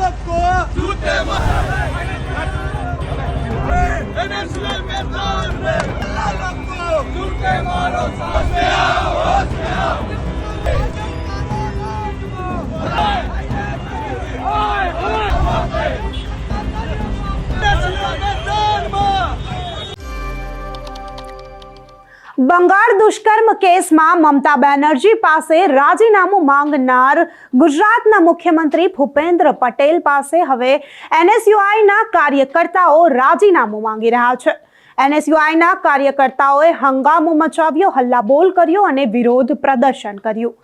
લોકો જૂતે મારો સામે આવો બંગાળ દુષ્કર્મ કેસમાં મમતા બેનર્જી પાસે રાજીનામું માંગનાર ગુજરાતના મુખ્યમંત્રી ભૂપેન્દ્ર પટેલ પાસે હવે એનએસયુઆઈના કાર્યકર્તાઓ રાજીનામું માંગી રહ્યા છે। એનએસયુઆઈના કાર્યકર્તાઓએ હંગામો મચાવ્યો, હલ્લાબોલ કર્યો અને વિરોધ પ્રદર્શન કર્યું।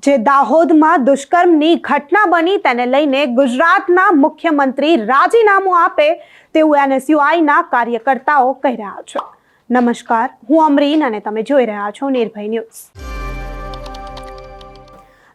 જે દાહોદમાં દુષ્કર્મની ઘટના બની તેને લઈને ગુજરાતના મુખ્યમંત્રી રાજીનામું આપે તેવું એનએસયુઆઈના કાર્યકર્તાઓ કહી રહ્યા છે। નમસ્કાર, હું અમરીન અને તમે જોઈ રહ્યા છો નિર્ભય ન્યૂઝ।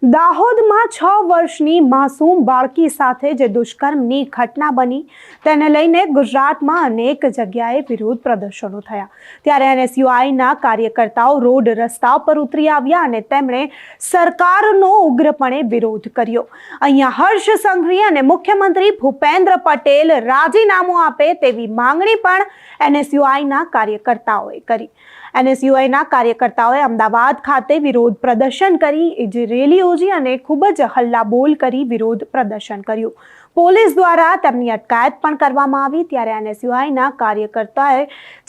દાહોદમાં 6 વર્ષની માસૂમ બાળકી સાથે જે દુષ્કર્મની ઘટના બની તેને લઈને ગુજરાતમાં અનેક જગ્યાએ વિરોધ પ્રદર્શનો થયા। ત્યારે એનએસયુઆઈના કાર્યકર્તાઓ રોડ રસ્તા પર ઉતરી આવ્યા અને તેમણે સરકારનો ઉગ્રપણે વિરોધ કર્યો। અહીંયા હર્ષ સંઘવી અને મુખ્યમંત્રી ભૂપેન્દ્ર પટેલ રાજીનામું આપે તેવી માંગણી પણ એનએસયુઆઈના કાર્યકર્તાઓએ કરી। એનએસયુઆઈના કાર્યકર્તાઓએ અમદાવાદ ખાતે વિરોધ પ્રદર્શન કરી રેલી યોજી અને ખૂબ જ હલ્લાબોલ કરી વિરોધ પ્રદર્શન કર્યું। પોલીસ દ્વારા તેમની અટકાયત પણ કરવામાં આવી। ત્યારે એનએસયુઆઈના કાર્યકર્તાએ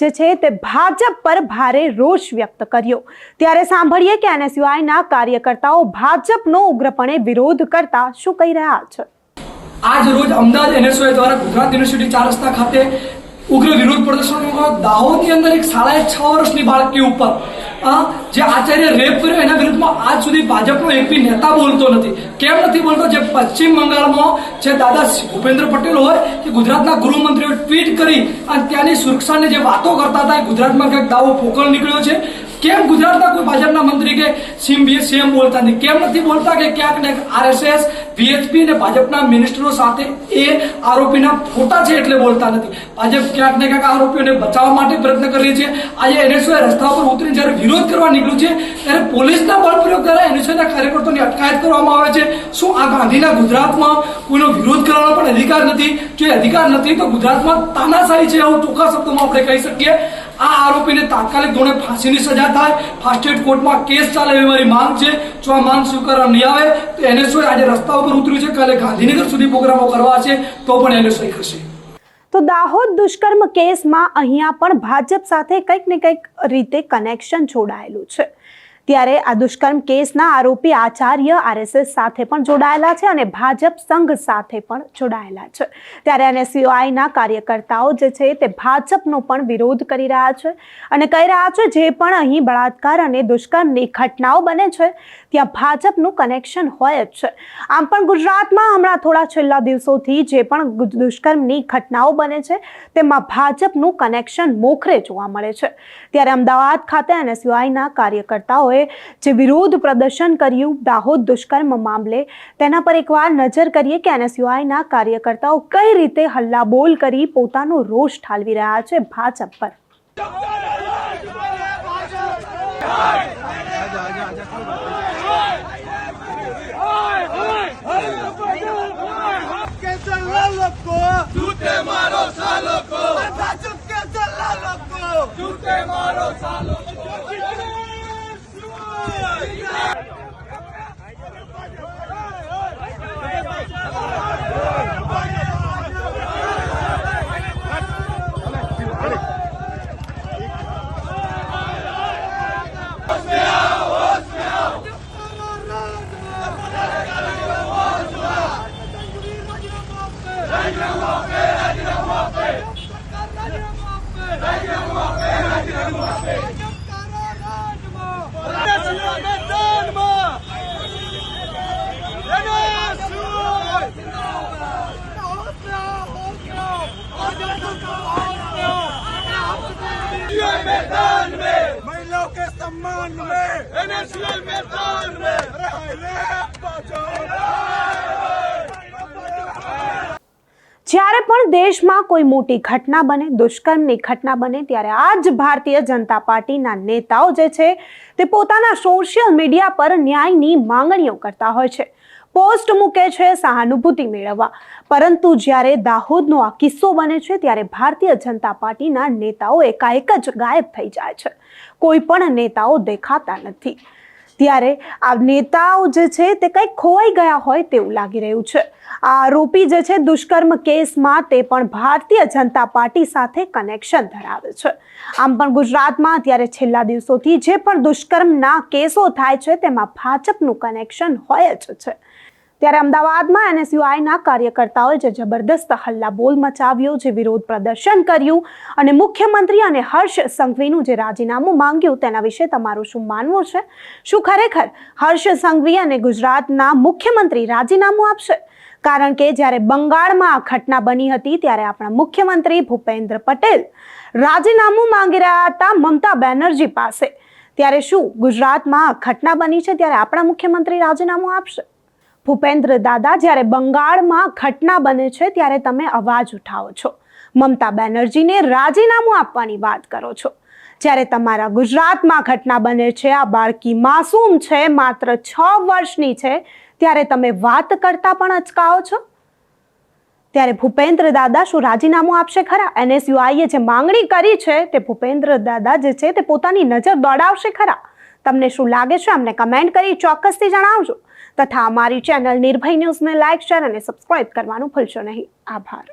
જે છે તે ભાજપ પર ભારે રોષ વ્યક્ત કર્યો। ત્યારે સાંભળીએ કે એનએસયુઆઈના કાર્યકર્તાઓ ભાજપનો ઉગ્રપણે વિરોધ કરતા શું કહી રહ્યા છે। આજ રોજ અમદાવાદ એનએસયુઆઈ દ્વારા ગુજરાત યુનિવર્સિટી 4 રસ્તા ખાતે ઉગ્ર વિરોધ પ્રદર્શન દાહોદની અંદર એક 6.5 વર્ષની બાળકી ઉપર જે આચાર્ય રેપ કર્યો એના વિરુદ્ધમાં આજ સુધી ભાજપનો એક બી નેતા બોલતો નથી। કેમ નથી બોલતો? જે પશ્ચિમ બંગાળમાં જે દાદા ભૂપેન્દ્ર પટેલ હોય કે ગુજરાતના ગૃહમંત્રીઓ ટ્વીટ કરી અને ત્યાંની સુરક્ષાની જે વાતો કરતા હતા ગુજરાતમાં ક્યાંક દાવો પોકળ નીકળ્યો છે। કેમ ગુજરાતના કોઈ ભાજપના મંત્રી કે સીએમ બોલતા નથી? કેમ નથી બોલતા કે ક્યાંક ને આરએસએસ, વીએચપી ને ભાજપના મિનિસ્ટરો સાથે એ આરોપીના ફોટા છે એટલે બોલતા નથી? ભાજપ ક્યાંક ને ક્યાંક આરોપીઓને બચાવવા માટે પ્રયત્ન કરી છે। આજે એનએસયુઆઈ રસ્તા પર ઉતરીને જ્યારે વિરોધ કરવા નીકળ્યું છે ત્યારે પોલીસના બળ પ્રયોગ દ્વારા એનએસયુઆઈના કાર્યકર્તાઓની અટકાયત કરવામાં આવે છે। શું આ ગાંધીના ગુજરાતમાં કોઈનો વિરોધ કરવાનો પણ અધિકાર નથી? જો અધિકાર નથી તો ગુજરાતમાં તાનાશાહી છે આવું ચોખ્ખા શબ્દોમાં આપણે કહી શકીએ। આ આરોપીને તાત્કાલિક ધોરણે ફાંસીની સજા થાય, ફાસ્ટ ટ્રેક કોર્ટમાં કેસ ચાલે એવી મારી માંગ છે। જો આ માંગ સ્વીકારવા નહીં આવે તો એનએસયુઆઈ આજે રસ્તા ઉપર ઉતર્યું છે, કાલે ગાંધીનગર સુધી પ્રોગ્રામો કરવા છે તો પણ એનએસયુઆઈ કરશે। તો દાહોદ દુષ્કર્મ કેસમાં અહીંયા પણ ભાજપ સાથે કંઈક ને કંઈક રીતે કનેક્શન જોડાયેલું છે। ત્યારે આ દુષ્કર્મ કેસના આરોપી આચાર્ય આરએસએસ સાથે પણ જોડાયેલા છે અને ભાજપ સંઘ સાથે પણ જોડાયેલા છે। ત્યારે એનએસયુઆઈના કાર્યકર્તાઓ જે છે તે ભાજપનો પણ વિરોધ કરી રહ્યા છે અને કહી રહ્યા છે જે પણ અહીં બળાત્કાર અને દુષ્કર્મની ઘટનાઓ બને છે ત્યાં ભાજપનું કનેક્શન હોય જ છે। આમ પણ ગુજરાતમાં હમણાં થોડા છેલ્લા દિવસોથી જે પણ દુષ્કર્મની ઘટનાઓ બને છે તેમાં ભાજપનું કનેક્શન મોખરે જોવા મળે છે। ત્યારે અમદાવાદ ખાતે એનએસયુઆઈના કાર્યકર્તાઓએ જે વિરોધ પ્રદર્શન કર્યું દાહોદ દુષ્કર્મ મામલે તેના પર એકવાર નજર કરીએ કે એનએસયુઆઈના કાર્યકર્તાઓ કઈ રીતે હલ્લાબોલ કરી પોતાનો રોષ ઠાલવી રહ્યા છે ભાજપ પર। मैदान में महिलाओं के सम्मान में एनएसयूआई मैदान में જ્યારે પણ દેશમાં કોઈ મોટી ઘટના બને, દુષ્કર્મની ઘટના બને ત્યારે આ જ ભારતીય જનતા પાર્ટીના નેતાઓ જે છે તે પોતાના સોશિયલ મીડિયા પર ન્યાયની માંગણીઓ કરતા હોય છે। પોસ્ટ મૂકે છે સહાનુભૂતિ મેળવવા, પરંતુ જ્યારે દાહોદનો આ કિસ્સો બને છે ત્યારે ભારતીય જનતા પાર્ટીના નેતાઓ એકાએક જ ગાયબ થઈ જાય છે. કોઈ પણ નેતાઓ દેખાતા નથી. ત્યારે આ નેતાઓ જે છે તે કંઈક ખોવાઈ ગયા હોય તેવું લાગી રહ્યું છે. આ આરોપી જે છે દુષ્કર્મ કેસમાં તે પણ ભારતીય જનતા પાર્ટી સાથે કનેક્શન ધરાવે છે. આમ પણ ગુજરાતમાં અત્યારે છેલ્લા દિવસોથી જે પણ દુષ્કર્મના કેસો થાય છે તેમાં ભાજપનું કનેક્શન હોય જ છે. ત્યારે અમદાવાદમાં એનએસયુઆઈના કાર્યકર્તાઓએ જે જબરદસ્ત હલ્લાબોલ મચાવ્યો, જે વિરોધ પ્રદર્શન કર્યું અને મુખ્યમંત્રી અને હર્ષ સંઘવીનું જે રાજીનામું માંગ્યું, તેના વિશે તમારું શું માનવું છે? શું ખરેખર હર્ષ સંઘવી અને ગુજરાતના મુખ્યમંત્રી રાજીનામું આપશે? કારણ કે જ્યારે બંગાળમાં આ ઘટના બની હતી ત્યારે આપણા મુખ્યમંત્રી ભૂપેન્દ્ર પટેલ રાજીનામું માંગી રહ્યા હતા મમતા બેનર્જી પાસે. ત્યારે શું ગુજરાતમાં આ ઘટના બની છે ત્યારે આપણા મુખ્યમંત્રી રાજીનામું આપશે? ભૂપેન્દ્ર દાદા, જ્યારે બંગાળમાં ઘટના બને છે ત્યારે તમે અવાજ ઉઠાવો છો, મમતા બેનર્જીને રાજીનામું આપવાની વાત કરો છો. જ્યારે તમારા ગુજરાતમાં ઘટના બને છે, આ બાળકી માસૂમ છે, માત્ર 6 વર્ષની છે, ત્યારે તમે વાત કરતા પણ અચકાઓ છો. ત્યારે ભૂપેન્દ્ર દાદા શું રાજીનામું આપશે ખરા? એનએસયુઆઈએ જે માંગણી કરી છે તે ભૂપેન્દ્ર દાદા જે છે તે પોતાની નજર દોડાવશે ખરા? તમને શું લાગે છે? અમને કમેન્ટ કરી ચોક્કસથી જણાવજો. તથા અમારી ચેનલ નિર્ભય ન્યૂઝને લાઇક, શેર અને સબસ્ક્રાઇબ કરવાનું ભૂલશો નહીં. આભાર.